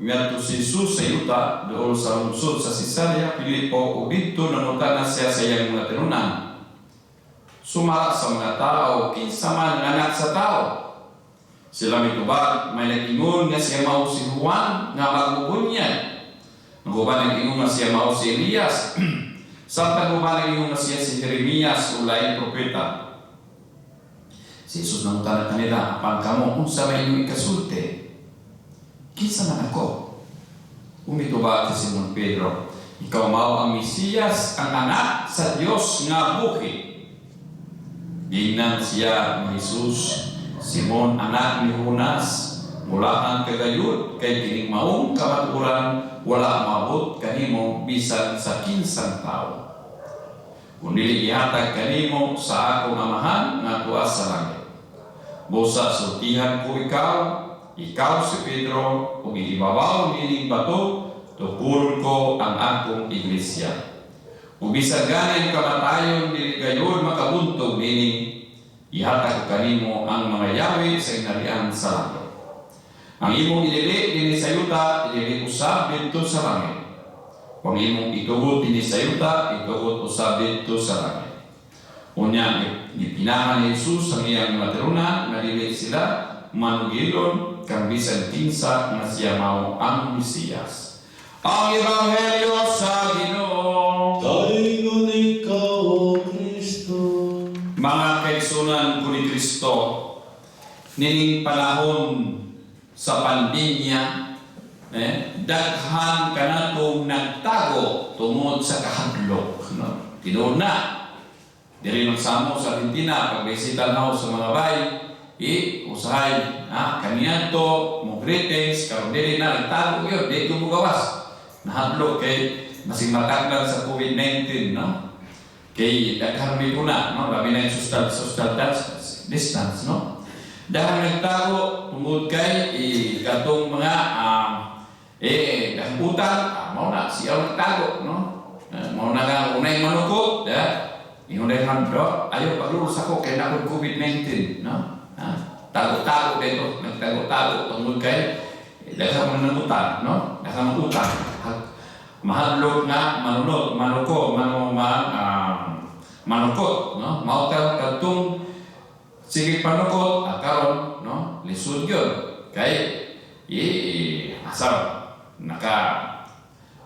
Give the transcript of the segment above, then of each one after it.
miadto si Jesus sa yuta doon sa lungsod sa Cesarea Filipo ug didto nangutana siya sa iyang mga tinunan. Sumara sa mga tao kinsa man ang anak sa tao. Sila mitubag may nag-ingon nga siya mao si Juan nga magbubunyag. Ang uban nag-ingon nga siya mao si Elias. Samtang uban nag-ingon nga siya si Jeremias o laing propeta. Si Jesus nangutana kanila, apan kamo unsa may inyong ikasulti? Kinsa man ako? Umitubag si Simon Pedro, ikaw mao ang Mesiyas, ang anak sa Dios nga buhi. Giingnan siya ni Jesus, Simon anak ni Jonas, mula ang kagayud kay kining maong kamaturan wala maabot kanimo bisan sa kinsang tao. Kundi ihatag kanimo sa akong amahan nga tuwa sa langit. Busa sultihan ko ikaw si Pedro, ug ibabaw nining bato, tukuron ko ang akong iglesia. Ug bisan ganing kamatayon dili gayon makabuntog nining ihatag ko kanimo ang mga yawi sa inarian sa langit. Ang imong idili dinhi sa yuta, idili usab didto sa langit. Kung imong itugot dinhi sa yuta, itugot usab didto sa langit. Unya gipinahan ni Jesus ang iyang mga tinunan nga dili sila manugilon kang bisan kinsa nga siya mao ang Mesiyas. Ang Ebanghelyo sa Ginoo. Dayon ikaw, O Kristo. Mga kaigsunan ko ni Kristo, nining panahon sa pandemya, daghan kanatong nagtago tungod sa kahadlok. No? Tinuod na. Diri ng Samo sa Argentina, pagbisita na sa mga bahay, usahay, kaniyan to, mo greetings, karon dili na nagtago yun, di ko gawas. Nahadlok kay masing mataglan sa COVID-19, no? Kay daghan may puna, no? Labi na yung social distance, no? Dahil nagtago, tungod kay katong mga dahil utang, mau na siya nagtago, no? Mau na nga unay manukot, ingon dahil handro, ayaw paglulus ako kay nakon COVID-19, no? Tago-tago dito, nagtago-tago, tungod kay dahil mo ng utang, no? Dahil mo utang, mahadlok na manukot, no? Mautaw katong sige panukot, karon, no? Lisod yun. Kay, asal,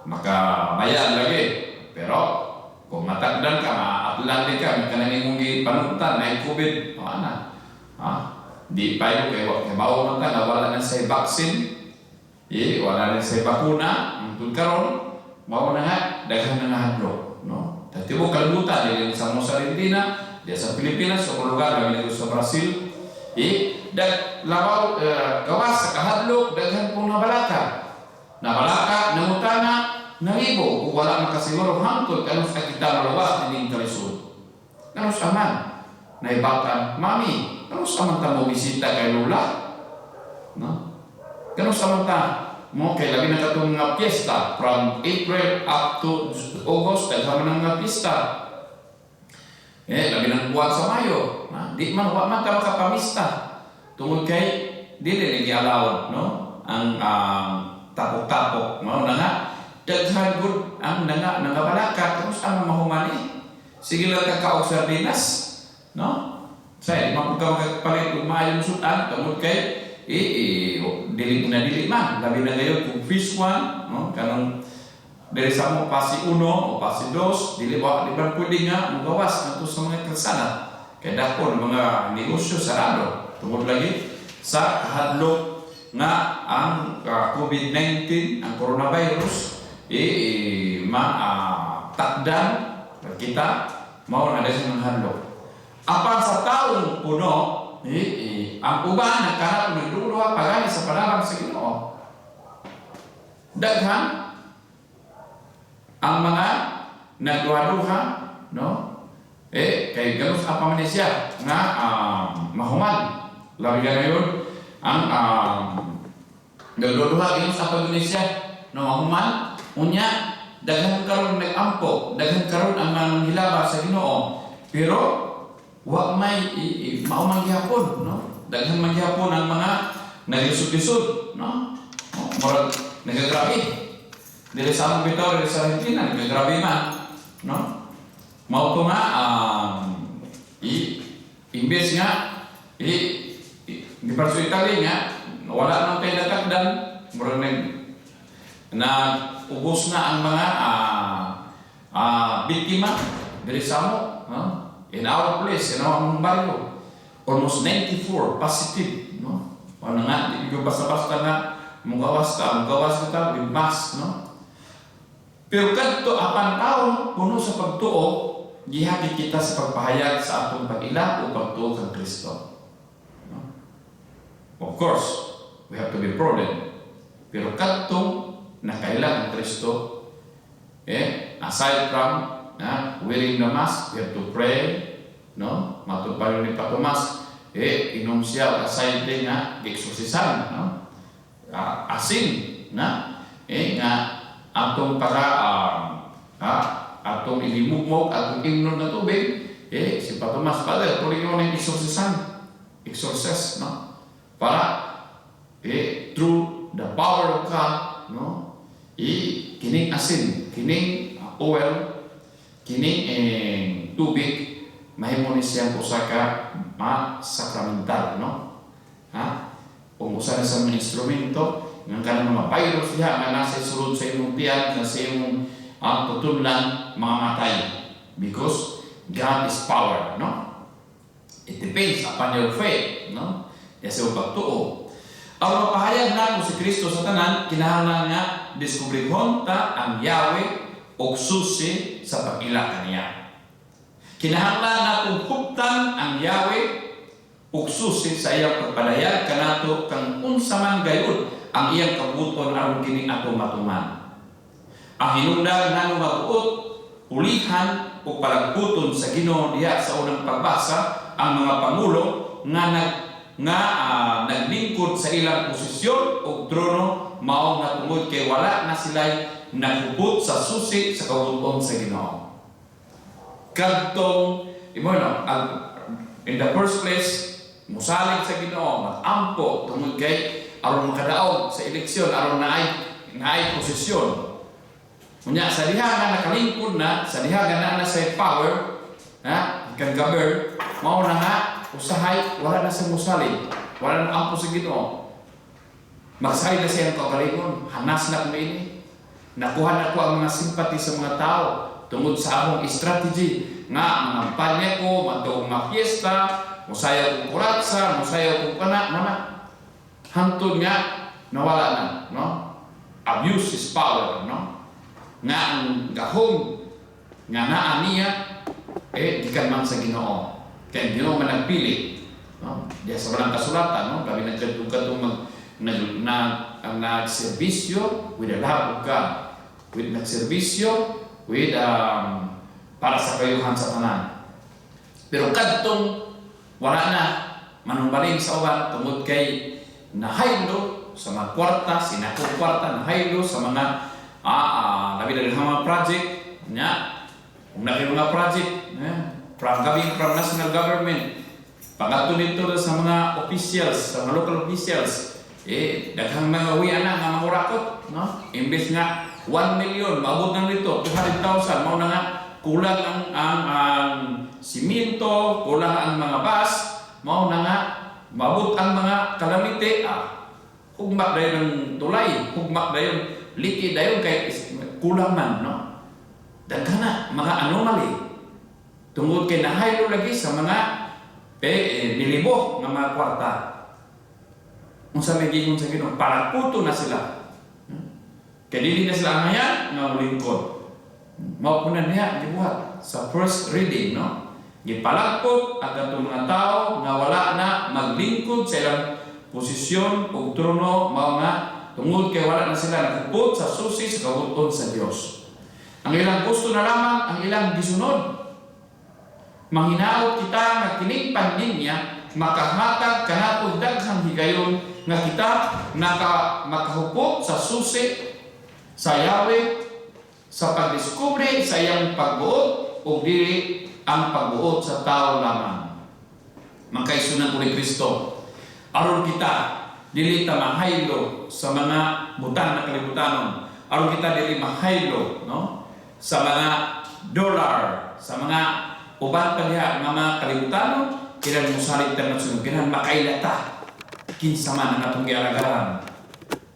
makabayan lagi. Pero, kung matagdan ka, ma-Atlantic ka, may kanangin mong panukutan, na COVID, di pa yun, kaya bawa man ka, wala na sa vaccine, wala na sa bakuna, ang karon, bawa na nga, daghan na nahadlok, no? Dati mo kalimutan, din sa Argentina, di sa Pilipinas, sa lugar, kami sa Brazil, labaw, gawas sa kahadlok, daghan pong nabalaka, nangutana, nangibo, kung wala makasiguro hangtod, kanus ka kita malawas, hindi kalisod. Kanus aman, naibakan, mami, kanus aman ta mo bisita kay Lula? No? Kanus aman ta mo kay labi na katong nga piyesta, from April up to August, daghan man nga piyesta. Labi ng buwan sa Mayo, di man, wala man ka makapamista. Tungod kay, di rin i-allow, no? Ang tapok-tapok, no? Na nga, daghan good ang nangabalaka, tapos ang mahumani. Sige lang kakaog sa Sardinas, no? Say, di man ka magpalit kung mayong sutan, tungod kay, dili man. Labi na ngayon kung fish one, no? Kanong dari sa mo pasi 1 o pasi 2, dili ba pwede nga magawas nato sa mga kalsada. Kaya dako ng mga negosyo sarado. Tungod lagi sa kahadlok nga ang COVID-19, ang coronavirus, takdan kita mao na sa mga hadlok. Apan sa taong puno, ang uban nagkahat nagduluha pagani sa panahon sa Ginoo. Daghan ang mga nagduha-duha, no? Kay ganus ang pamanisya nga mahuman. Labi na ngayon, ang nagduha ganus ang pamanisya no mahuman. Unya, daghan karon nag-ampo, daghan karon ang manghilaba sa Ginoo. Pero, wa may maumang gihapon, no? Daghan man gihapon ang mga naglisod-lisod, no? Murag nagagrabe. Dili sa among bitaw, dili sa Argentina, nagagrabe man. No? Mao to nga, imbes nga, di parso Italy nga, wala nang tayo natakdan, na ubos na ang mga biktima dili sa amo, no? In our place, in our barrio, almost 94 positive, no? Ano nga, di ko basta-basta nga mugawas ka with mask, no? Pero kadto apan taon puno sa pagtuo, gihati kita sa pagpahayag sa atong pag-ila o pagtuo kang Kristo. No? Of course, we have to be prudent. Pero kadto nakailang ang Kristo, aside from wearing the mask, we have to pray, no? Matupad ni Pa Tomas, inom siya aside din nga eksorsisan, no? Asin na nga atong para atong ilimugmog atong inom na tubig, si Pa Tomas, Father, tuloy mo ng exorcise, no? Para through the power of God, no? Kining asin, kining oil, kining tubig, mahimo ni siyang usa ka sakramental, no? Kung usa na sa mga instrumento ng kanang mga virus diha nga nasa sulod sa imong tiyan, sa imong tutulnan, mamatay, because God is power, no? It depends upon your faith, no? Sa pagtuo. Ang mapahayag nato si Kristo sa tanan, kinahanglan nga diskubrihon ta ang Yahweh o susi sa pag-ila kaniya. Kinahanglan natong huptan ang Yahweh o susi sa iyang pagpadayag kanato kang unsa man gayon ang iyang kabuton aron kini ato matuman. Ang hinungdan nano mabuot, pulihan o palagputon sa Ginoo diha sa unang pagbasa ang mga pangulo nga naglingkod sa ilang posisyon o trono mao nga tungod kay wala na sila'y naghubot sa susi sa kabuton sa Ginoo. Kadtong in the first place musalig sa Ginoo, mag-ampo tungod kay aron makadaog sa eleksyon, aron naay posisyon. Unya sa diha nga nakalingkod na, sa diha nga na sa power, kan govern, mao na nga usahay wala na sa musalig, wala na ampo sa Ginoo. Magsahay na siyang kaugalingon, hanas na kung ini. Nakuha na ko ang mga simpati sa mga tao tungod sa akong strategy nga mga panya ko, matong mga fiesta, musaya kong kuratsa, musaya kong pana, hantod nga, nawala na, no? Abuse is power, no? Nga ang gahom, nga naa niya, gikan man sa Ginoo. Kaya Ginoo man nagpili, no? Diya sa walang kasulatan, no? Kami nagkatong nagserbisyo with the love of God, with nagserbisyo with para sa kayuhan sa tanan. Pero kadtong wala na manumbaling sa uban tungod kay nahaylo sa mga kwarta, sinakong kwarta, nahaylo sa mga labi na mga project nya, kung nakin mga project from national government, pagato nito sa mga officials, sa mga local officials, daghang mga uwian na nga mangurakot, no? Imbes nga 1 million, maabot na nito 200,000, mao na nga kulang ang simento, kulang ang mga bus, mao na nga maabot ang mga kalamite, hugmak dayon ng tulay, hugmak dayon liki dayon kay kulang man, no? Daghan na mga anomaly tungod kay nahaylo lagi sa mga nilibo nga mga kwarta. Unsa may gingon sa Ginoo, paraputo na sila. Kaya dili na sila angayan nga mulingkod. Mao po na niya gibuhat sa first reading, no? Gipalagpot ang atong mga tao nga wala na maglingkod sa ilang posisyon o trono, mao nga tungod kay wala na sila naghupot sa susi sa kabuton sa Dios. Ang ilang gusto na lamang ang ilang gisunod. Manghinaot kita nga kining pandemya makahatag kanato daghang higayon nga kita makahupot sa susi sa Yahweh sa pagdiskubre sa iyang pagbuot o dili ang pagbuot sa tao lamang. Magkaisunan ko ni Kristo aron kita dili ta mahaylo sa mga butang na kalibutanon. Aron kita dili mahaylo, no? Sa mga dollar, sa mga uban pa diha nga mga kalibutanon, kinahanglan mosalig ta nga sunod, kinahanglan makailata kinsa man ang atong giaragaran.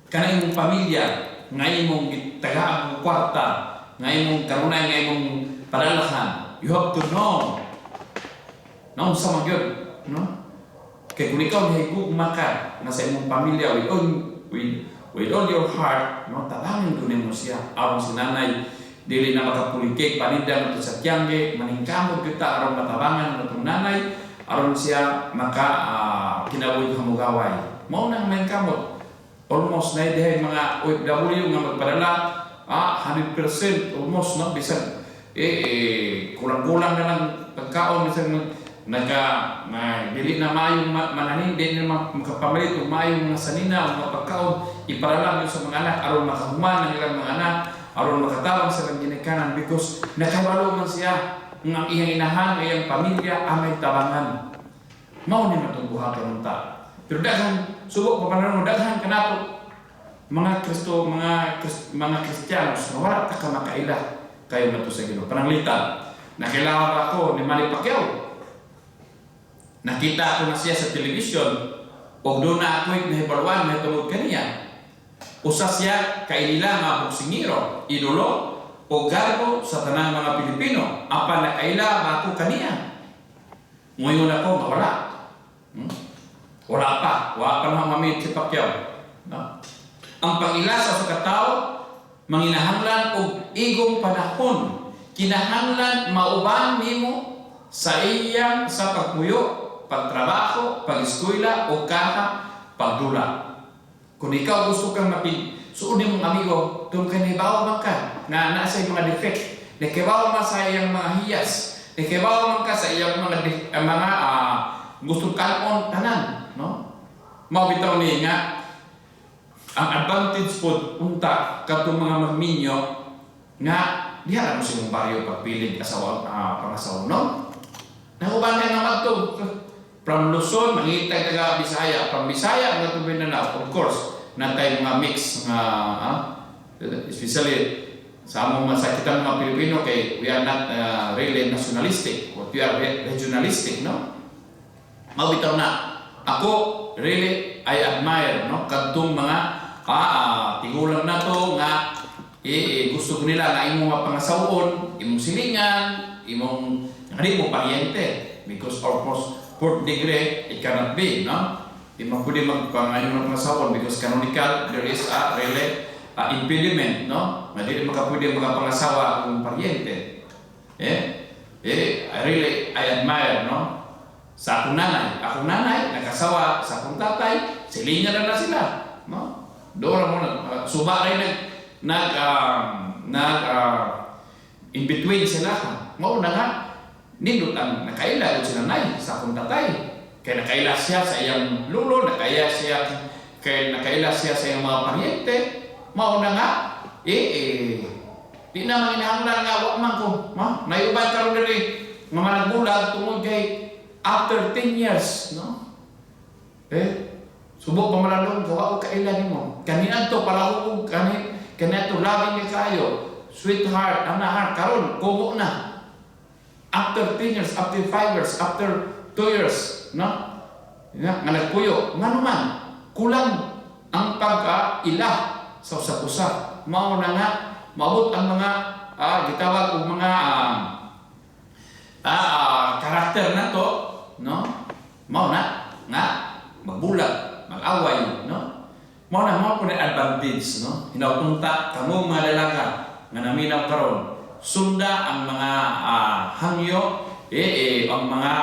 Kana imong pamilya, nga imong tagaang ng kwarta, nga imong karunay, nga imong padalahan, you have to know. Naon sa magyod, no? Kaya kung ikaw nahigugma ka na sa imong pamilya with all your heart, no, tabangin ko mo siya. Aron si nanay, dili na makapulikik, paninda nato sa tiyangge, maningkamot kita aron matabangan natong nanay, aron siya kinabuhi hamugaway. Mao nang maningkamot. Almost na dihay mga OFW nga magpadala 100% almost, no, bisan kulang-kulang na lang pagkaon, bisan dili na maayong mananin, dili na makapamalit o maayong mga sanina o mga pagkaon, iparala yun sa mga anak aron makahuman ang ilang mga anak, aron makatawag sa ilang ginikanan, because nakawalo man siya ng iyang inahan, iyang pamilya, amay tabangan. Mao ni matong buhaton ta. Pero daghan subok papanon mo, daghan kanato mga Kristiyanos na wala ta ka makaila kayo nato sa Ginoo. Pananglitan, nakilala ako ni Manny Pacquiao. Nakita ko na siya sa television, o doon na ako'y nahibaluan na tungod kaniya. Usa siya kailila nga boksingero, idolo, o garbo sa tanang mga Pilipino. Apa na kaila ba ako kaniya? Ngayon ako, mawala. Wala pa na mamit si Pacquiao. No? Ang pangilasa sa katao, manginahanglan og igong panahon. Kinahanglan mauban nimo sa iyang sa pagpuyo, pagtrabaho, pag-eskwela, o kaha, pagdula. Kung ikaw gusto kang suunin mong amigo, doon ka nahibawa man ka, na nasa yung mga defect, nakibawa man sa iyang mga hiyas, nakibawa man ka sa iyang mga gustong kanon, tanan, no? Mabitaw niya nga, ang advantage po, unta, katong mga magminyo, nga, diha mo si mong baryo pagpiling pangasawa, no? Nakuban ka naman ito. From Luzon, mangitay taga Bisaya. From Bisaya, ang natubin na of course, natay mga mix, especially sa among masakitang mga Pilipino, kay we are not really nationalistic, but we are regionalistic, no? Mabitaw na. Ako, really, I admire, no? Kadtong mga tigulang na to, nga, gusto ko nila na imong mapangasawon, imong silingan, imong hindi mo paryente, because of course, fourth degree, it cannot be, no? Hindi mo pwede magpangayon ng pangasawon because canonical, there is a really impediment, no? Hindi pwede magpangasawa kung paryente. I admire, no? Sa akong nanay, nakasawa sa akong tatay, silingan na sila, no? Doon mo na, suba rin in between sila. Mauna nga, nindot ang nakaila sila nay sa akong tatay. Kaya nakaila siya sa iyang lulo, nakaila siya sa iyang mga paryente. Mauna nga, di na manginahanglan nga, wak man ko. Naiuban ka rin rin, nga managbulag tungod kay after 10 years, no? Subok pa malalong, gawa ko kailan mo. Kanina to, palahugog, kanina to, labing niya kayo. Sweetheart, heart, karon, kumo na. After 10 years, after 5 years, after 2 years, no? Nga nagpuyo, nga naman, kulang ang pagkaila sa usap-usap. Mao na nga, maabot ang mga, gitawag o mga karakter na to, no? Mao na, nga, magbulag, mag-away, no? Mao na po na advantage, no? Hinaupunta, kamong mga lalaka, nga naminaw karon, sunda ang mga hangyo, ang mga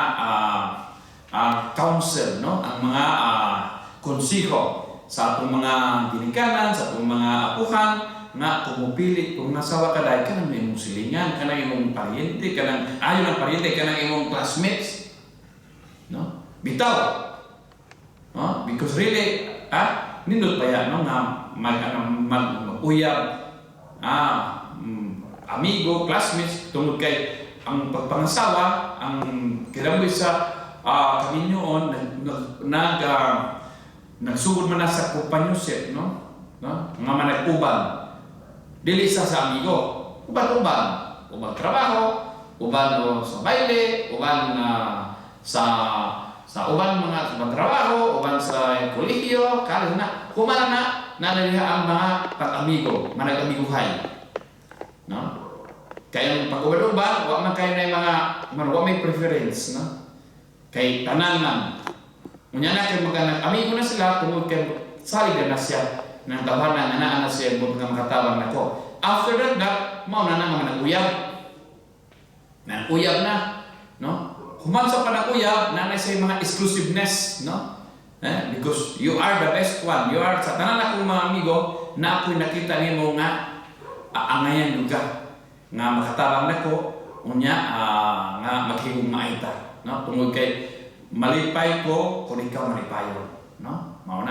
council, no? Ang mga konsiho sa atong mga ginikanan, sa atong mga apuhan, nga kumupili kung nasawa ka dahil ka ng imong silingan, ka ng imong paryente, ka ng ayaw ng paryente, ka ng imong classmates, no? Bitaw, no? Because really, nindot pa yan, no? Nga mag-uyab, amigo, classmates, tungod kay ang pagpangasawa, ang kilamoy sa kaminyoon, nagsugod man na sa kumpanyosip, no? Mga manag-uban. Dili sa amigo. Uban-uban. Uban trabaho, uban sa baile, uban sa uban mga sa trabaho, uban sa kolehiyo, kala na. Kumana na naliliha ang mga pag-amigo, manag-amiguhay. No? Kaya pag-uban-uban, wag man kayo na yung mga may preference, no? Kay tanan man. Unya na kayo mag-amigo na sila, tungod kayo salig na siya ng tawanan, na siya yung mga makatawan na ko. After that, mao na nga manag-uyab. Manag-uyab na, no? Human sa panag-uyab, nanay sa mga exclusiveness, no? Because you are the best one. You are, sa tanan akong mga amigo, na ako'y nakita nimo nga aangayan lugar. Nga makatabang na ko, unya, nga maghigong maita. No? Tungod kay malipay ko, kung ikaw malipayon. No? Mao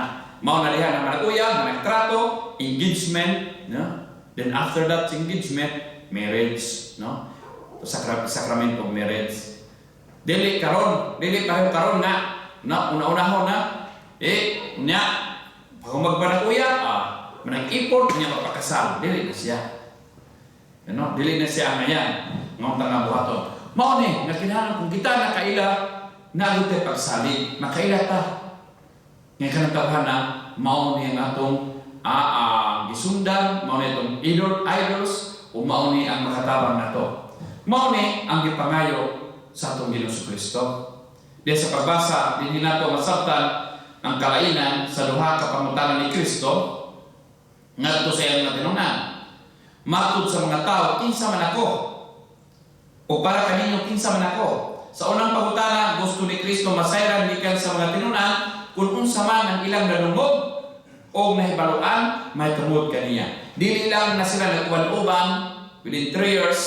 na liha na manag-uyab, manag-trato, engagement, no? Then after that engagement, marriage, no? Sakramento of marriage. Dili pareho karon nga, na una-unahon na, unya, kung magpanag-uyab, manag-ipon, unya magpakasal, dili na siya. Ano? Dili na siya ngayon, ngong tanga buhaton. Mao ni, nakinahanglan kung kita nakaila, nagutay pagsalig, makaila ta. Ngayon ka nagtabahan na, mao ni ang atong gisundan, mao ni itong idols, o mao ni ang makatabang na to. Mao ni ang gipangayo sa atong Ginoong Kristo. Diyan sa pagbasa, din nato masabtan ang kalainan sa duha ka pangutanan ni Kristo, ngadto sa iyang natinungnan. Matud sa mga tao, kinsa man ako? O para kaninyo, kinsa man ako? Sa unang pangutana, gusto ni Kristo masayran gikan sa mga tinunan, kung unsa man ang ilang nanungog o nahibaluan, may tungod kaniya. Dili lang na sila nagkuhan-uban within 3 years,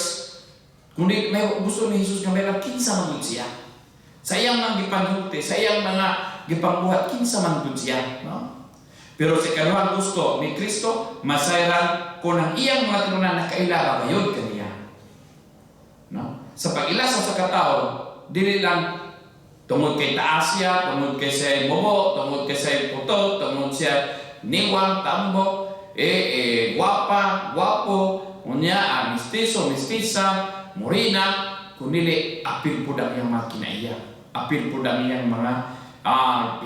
kundi may gusto ni Jesus nga may kinsa man siya. Sa iyang mga gipanghukti, sa iyang mga gipangbuhat, kinsa man siya. No? Pero sa ikaduhang gusto ni Kristo, masayran kung ang iyang mga tinunan na kaila bayod kaniya. No? Sa pag-ilasa sa katao, dili lang tungod kay taas siya, tungod kay siya bobo, tungod kay siya puto, tungod siya niwang, tambo, guwapa, guwapo, unya, mistiso, mistisa, morina, kunili, apil po ang iyang mga kinaiya. Apil po ang iyang mga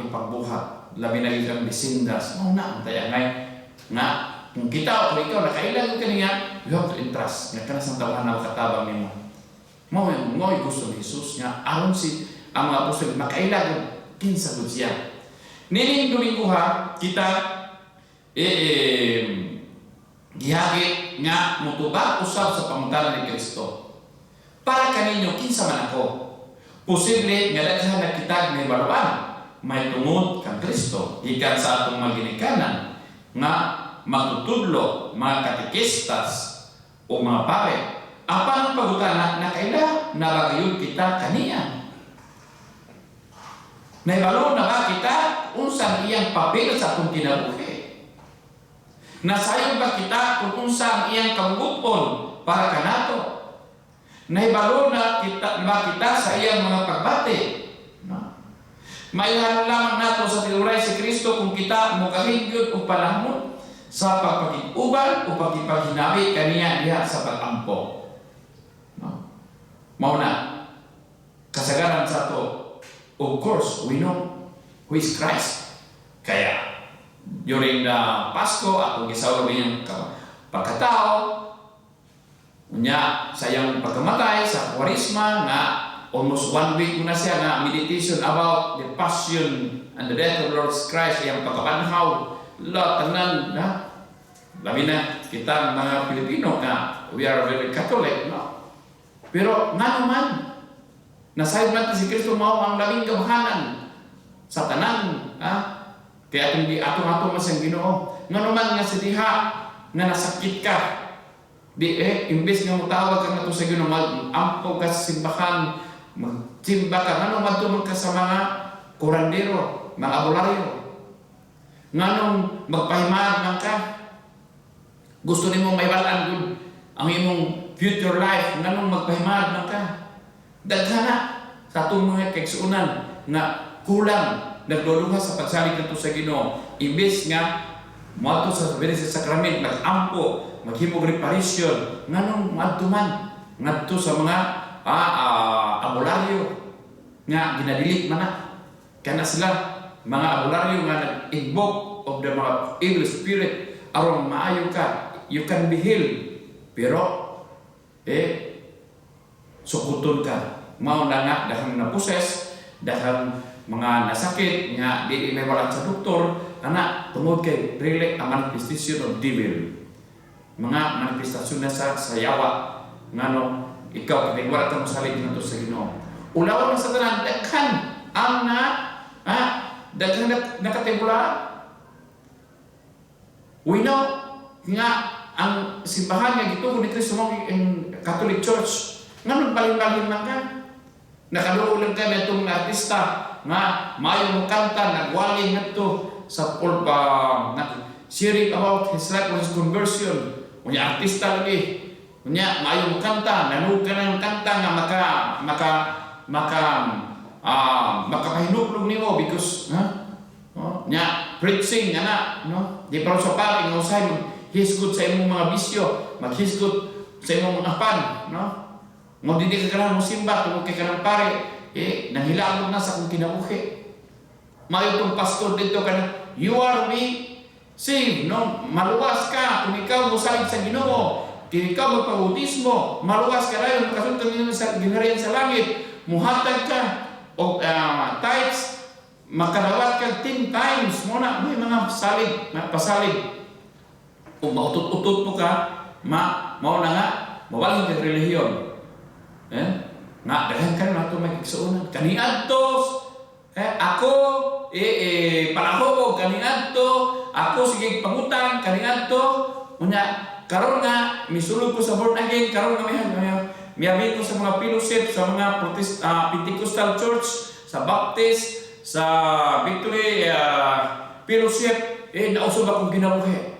ipagbuhat. Labi na isang bisindas. Mao na, ang tayangay. Nga, kung kita o ikaw, nakailang ka niya, you have to entrust. Nga ka na sa tawahan na makatabang nimo. Mao yung gusto ni Jesus nga. Aron ang mga apostol, makailang, kinsa gud siya. Nining Domingo ha, kita, gihagit nga mutubag usab sa pangutanan ni Kristo. Para kaninyo, kinsa man ako. Posible nga daghan na kita may baruan, may tungod kang Kristo, ikan sa atong mga ginikanan nga matutudlo, mga katikistas o mga pare. Apan ang pagutana na kaila nabagayod kita kaniya. Naibalo na ba kita unsang iyang papel sa atong kinabuhi? Nasayon ba kita kung unsang iyang kabugupon para kanato? Naibalo na kita sa iyang mga pagbati? No? Mailan lamang nato sa tinuray si Kristo kung kita mo kahigyod o panahon sa pagpag-uban o pagpag-hinabi kaniya diha sa pag-ampo. No? Mauna, kasagaran sa to, of course, we know who is Christ. Kaya, during the Pasko, atong gisawlo niyang pagkatao, unya sa iyang pagkamatay, sa Kwaresma, nga almost 1 week na siya nga meditation about the passion and the death of Lord Christ, iyang pagkabanhaw, tanan, na? Labi na, kita mga Pilipino nga, we are very Catholic, no? Pero nga naman, nasayod natin si Kristo mao ang labing gamhanan sa tanan, ha? Kaya atong masang Ginoo. Nga naman nga sa diha, nga nasakit ka, imbes nga mutawag ka na to sa Ginoo, mag-ampo ka sa simbahan, magsimba ka, nga naman tumag ka sa mga kurandero, mga abularyo. Nga nung magpahimad man ka, gusto ni mong maibalaan good ang imong future life, nga nung magpahimad man ka. Daghana sa itong mga kaigsuunan nga kulang nagduluha sa pagsalig nato sa Ginoo, imbes nga moadto sa Blessed Sacrament, nag-ampo, maghimog reparation, nganong moadto man ngadto sa mga abularyo nga ginadili man na kana sila mga abularyo nga nag-invoke of the mga evil spirit aron maayo ka, you can be healed, pero sukuton ka, mao na nga dahang naposes, dahang mga nasakit nga di may wala sa doktor, ana tungod kay really a manifestation of devil, mga manifestasyon na sa yawa ngano ikaw kay wala ta mosalig nato sa Ginoo. Ulaw na sa tanan daghan ang daghan nakatibula. We know nga ang simbahan nga gituon ni Kristo mo in Catholic Church nga balin-balin man ka. Nakaluulan ka na itong artista nga mayo mo kanta, nagwali nga ito sa sharing about his life or his conversion. Unya artista lagi. Unya mayo mo kanta, nanug ka ng kanta nga makapahinuklog nimo because nya preaching ana no di para sa pari nga usay hisgot sa imong mga bisyo, maghisgot sa imong mga pan, no? Mo dili ka kanang musimba tungod kay kanang pare nanghilaog na sa kung kinabuhi. Mayo tong pastor dito kanang you are me saved, no? Maluwas ka kung ikaw mosalig sa Ginoo. Kung ikaw magpabautismo, maluwas ka dayon makasultan ninyo sa ginharian sa langit. Muhatag ka og tithes, makadawat ka 10 times mo na may mga pasalig. Kung mautot-utot mo ka, mao na nga, mawaling ka relihiyon. Nga, dahil ka na ito may kiksuunan. Kaniadtos, ako, palahobog, kaniadto, ako, sige, pangutang, kaniadto. Unya, karon nga, misulog ko sa born again, karon nga, miyabi ko sa mga fellowship, sa mga Pentecostal Church, sa Baptist, sa Victory Fellowship, nausog akong ginabuhi.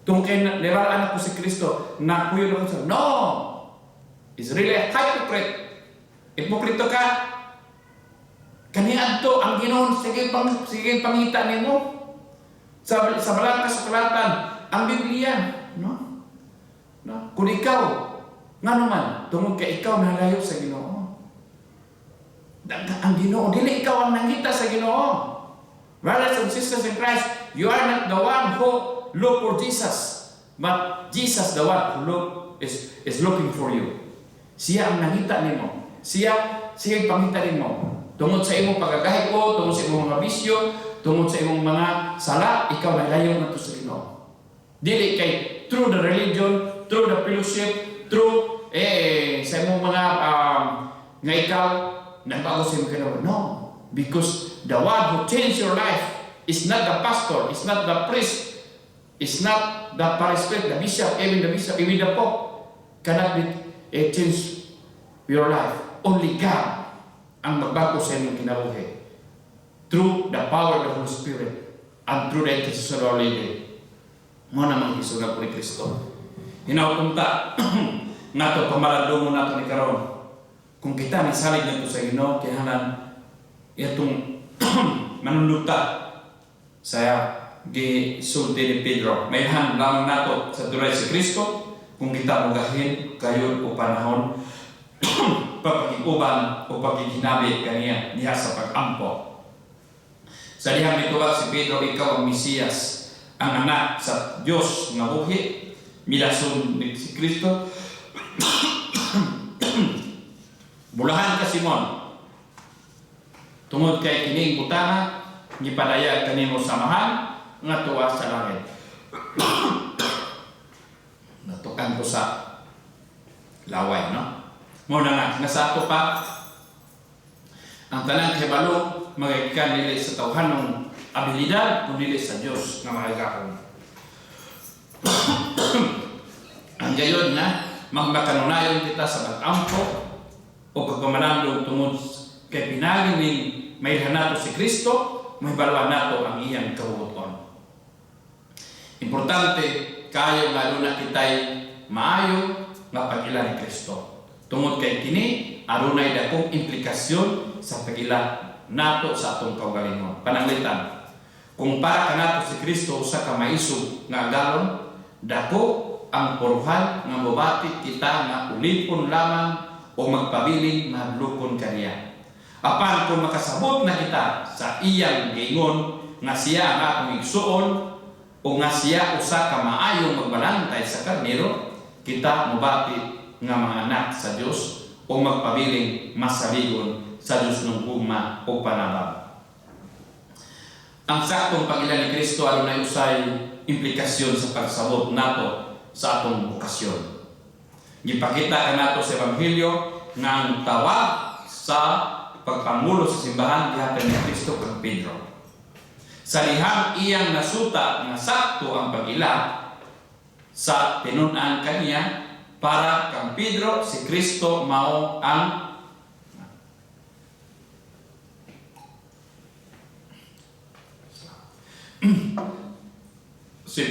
Tungkol kay nilalaan ako si Kristo, nakuyo na ko sa no! It's really a hypocrite. Hipokrito ka. Kaniadto ang Ginoo sige pangita nimo. Sa balang kasulatan ang Biblia, no? No? Kung ikaw ngano man tungod kay ikaw nalayo sa Ginoo. Ang Ginoo dili ikaw ang nangita sa Ginoo. Brothers and sisters in Christ, you are not the one who look for Jesus, but Jesus the one who is looking for you. Siya ang nangita nimo. Siya pangita nimo. Tungod sa imong pagkagahiko, tungod sa imong mga bisyo, tungod sa imong mga sala, ikaw nalayo na to sa Ginoo. Dili kay through the religion, through the fellowship, through sa imong mga nga ikaw nagbago sa imong Ginoo. No, because the one who changed your life is not the pastor, is not the priest, is not the parishioner, the bishop, even the pope cannot change your life. Only God ang magbago sa inyong kinabuhi through the power of the Holy Spirit and through the intercession of Our Lady. Mo namang isunod po ni Kristo. Hinaupunta nga ito pamaladungo nato ni karon. Kung kita nisalig nito sa Ginoo, kihanan itong manunduta sa gisulti ni Pedro. May han lamang nato sa tulay si Kristo kung kita mugahin kayo o panahon pagpag-uban o pagkikinabi kaniya niya sa pag-ampo. Sa dihang nituwag si Pedro, ikaw ang Mesiyas, ang anak sa Diyos nga buhi, milason ni si Kristo. Bulahan ka Simon, tungod kay kining butana, gipadayag kanimo samahan nga tuwa sa langit. Natukan ko sa laway, no? Muna nga, nasa ato pa ang tanang kibalo magaikan nila sa tawhanong abilidad kung nila sa Diyos nga magagakon. Ang gayon nga, magmakanunayon kita sa pag-ampo o pagpamanandong tungod kay pinagin ni may hanato si Kristo, may balwa nato ang iyang kabubuton. Importante, kayo lalo na kita'y maayo nga pag-ila ni Kristo. Tungod kay kini, arunay dakong implikasyon sa pag-ila nato sa atong kaugalingon. Pananglitan, kung para kanato si Kristo sa kamaisog nga agalon, dako ang poruhan nga mobati kita nga ulipon lamang o magpabiling mahlukon kaniya. Apan kung makasabot na kita sa iyang gingon nga siya nga akong igsuon o nga siya usa ka maayong magbalantay sa karnero, kita mobati nga mga anak sa Dios o magpabiling masaligon sa Dios ng gugma o panabab. Ang saktong pag-ilan ni Kristo ano na usay implikasyon sa pagsabot nato sa atong bukasyon. Gipakita ka nato sa Ebanghelyo nga ang tawag sa pagpangulo sa simbahan gihatag ni Kristo kang Pedro. Sa liham iyang nasuta nga sakto ang pag-ila sa tinun-an kaniya para kang Pedro si Kristo mao ang si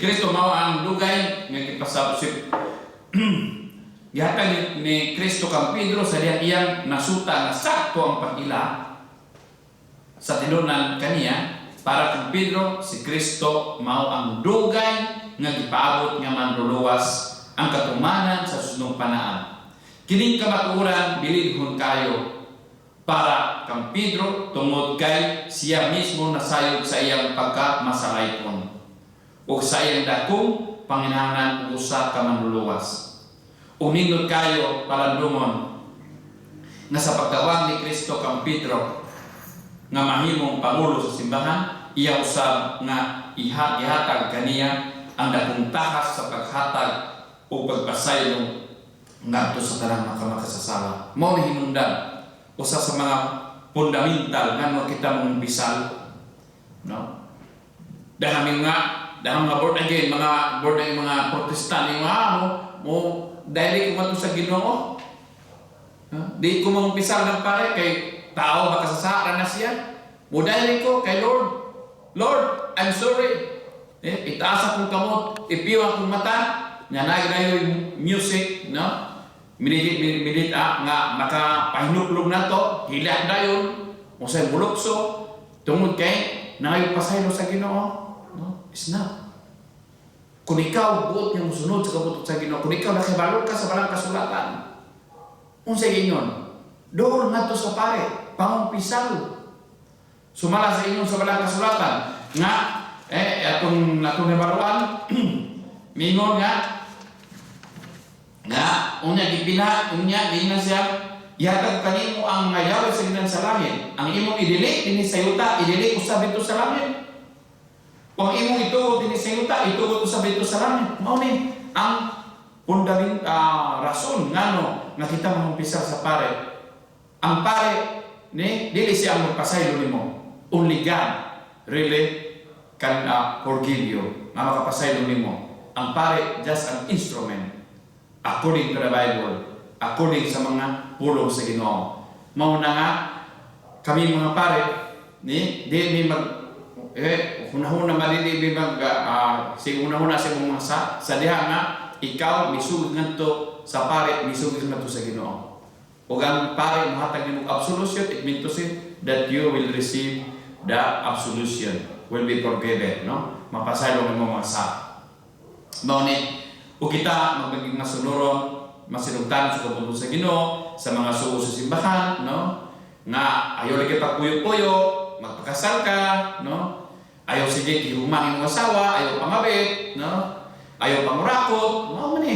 Kristo mao ang dugay nga gipasabot si gihatag ni Kristo kang Pedro sa iyang nasuta nga sakto ang pag-ila sa tinunan kaniya para kang Pedro si Kristo mao ang dugay nga gipaabot nga manluluwas ang katumanan sa susnong panaan. Kining kamatuoran bilidhon kayo para kang Pedro tungod kay siya mismo nasayod sa iyang pagkamasalayton o sa iyang dakong panginahanglan usa ka manluluwas. Umindot kayo palandungon nga sa pagtawag ni Kristo kang Pedro nga mahimong pangulo sa simbahan, iya usab nga ihatag kaniya ang dakong takas sa paghatag o pagpasaylo ngadto sa tanang makasasala. Mao ni hinungdan usa sa mga fundamental nga kita mong bisal, no? Dahil mga born again, mga Protestant, mo dahil ko man sa Ginoo. Di ko mong bisal ng pare kay tao makasasara na siya. Mo dahil ko kay Lord, I'm sorry. Itaas akong kamot, ipiwa akong mata, nga yung music, no? Minit nga makapahinuklog na to, hilak na yun, musay bulokso, tungod kay nangayong pasaylo sa Ginoo. No? It's not. Kung ikaw buot niyang musunod sa kabutot sa Ginoo, kung ikaw nakibalot ka sa balang kasulatan, unsay inyon, doon nga to sa pare, pangumpisal. Sumala sa inyon sa balang kasulatan, nga, atong nabaruan, mingon nga, unya gina siya, ihatag kanimo ang ngayaw sa ginan sa langit. Ang imong idili, dinhi sa yuta, idili usab ito sa langit. Kung imong itugot dinhi sa yuta, itugot usab ito sa langit. Mao ni ang rason ngano nga kita mampisal sa pare. Ang pare ni dili siya ang magpasaylo nimo. Only God really can forgive you. Nga makapasaylo nimo. Ang pare just an instrument. According to the Bible, according sa mga pulong sa Ginoo. Mao na nga kami mga pare ni hunahuna madili hunahuna sa mga sa diha nga ikaw misugod ngadto sa pare, misugod ngadto sa Ginoo. Ug ang pare mohatag nimo absolution, it means to say that you will receive the absolution, will be forgiven, no? Mapasaylo nimo mga sa. Mao ni o kita magiging masunuron, masinugtan sa kabuto sa Ginoo, sa mga sugo sa simbahan, no? Nga ayaw lagi pagpuyo-puyo, magpakasal ka, no? Ayaw sige kihuman yung asawa, ayaw pangabit, no? Ayaw pangurakot, mao man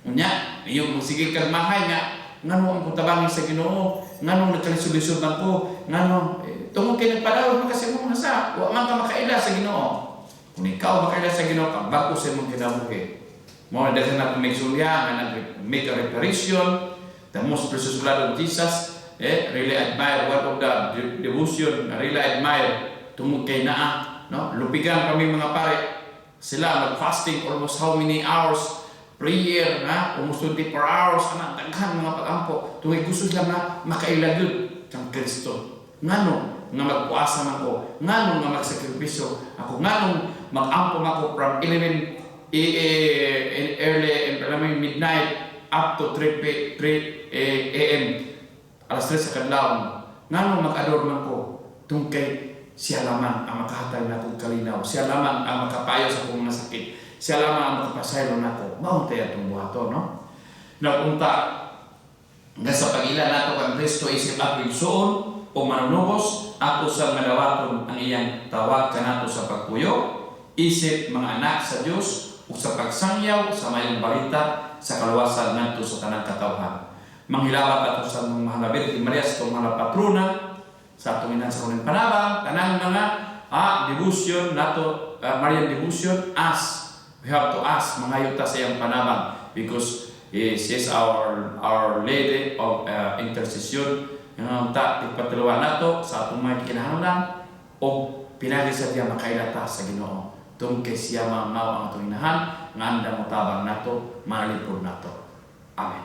unya, yung sige kag mahay nga, ngano ang putabangin sa Ginoo, ngano nagkalisolusyon man ko, ngano tungod kay nagpadawat man kasi mo sa, wa man ka makaila sa Ginoo. Kung ikaw makaila sa Ginoo, pagbago sa imong kinabuhi. Mo dahil na kumigsulya nga nag-make a reparation, the most precious blood of Jesus, really admire one of the devotion, really admire tungod kay naa, no? Lupigan kami mga pare, sila mag-fasting almost how many hours, prayer, almost 24 hours, daghan mga pag-ampo, tungod gusto sila na makailagod kang Kristo. Ngano nga magpuasa man ko, ngano nga magsakripisyo ako, ngano mag-ampo man ko from 11 early midnight up to 3 a.m. alas 3 sa kadlawon, ngano mag-ador man ko tungkay siya lamang ang makahatag na kong kalinaw, siya lamang ang makapayo sa kong nasakit, siya lamang ang makapasaylo na ko. Mauntay atong buhato, no? Napunta nga sa pag-ila nato kang Kristo isip at igsuon o manunubos ato sa madawaton ang iyang tawag kanato sa pagpuyo, isip mga anak sa Dios ug sa pagsangyaw sa mayong balita sa kaluwasan ngadto sa tanang katawhan. Manghilawat ato sa mga Birhen Maria sa itong mga patrona sa atong inan sa kuning panabang, tanang mga devotion nato, Marian devotion, we have to ask mga yuta sa iyang panabang because she is our lady of intercession. Yung ipatuluan nato sa atong mga kinahanglan o pinagi sa diya makailata sa Ginoo tungkay siya mao ang atong inahan nga andam mo tabang nato, malipod nato. Amen.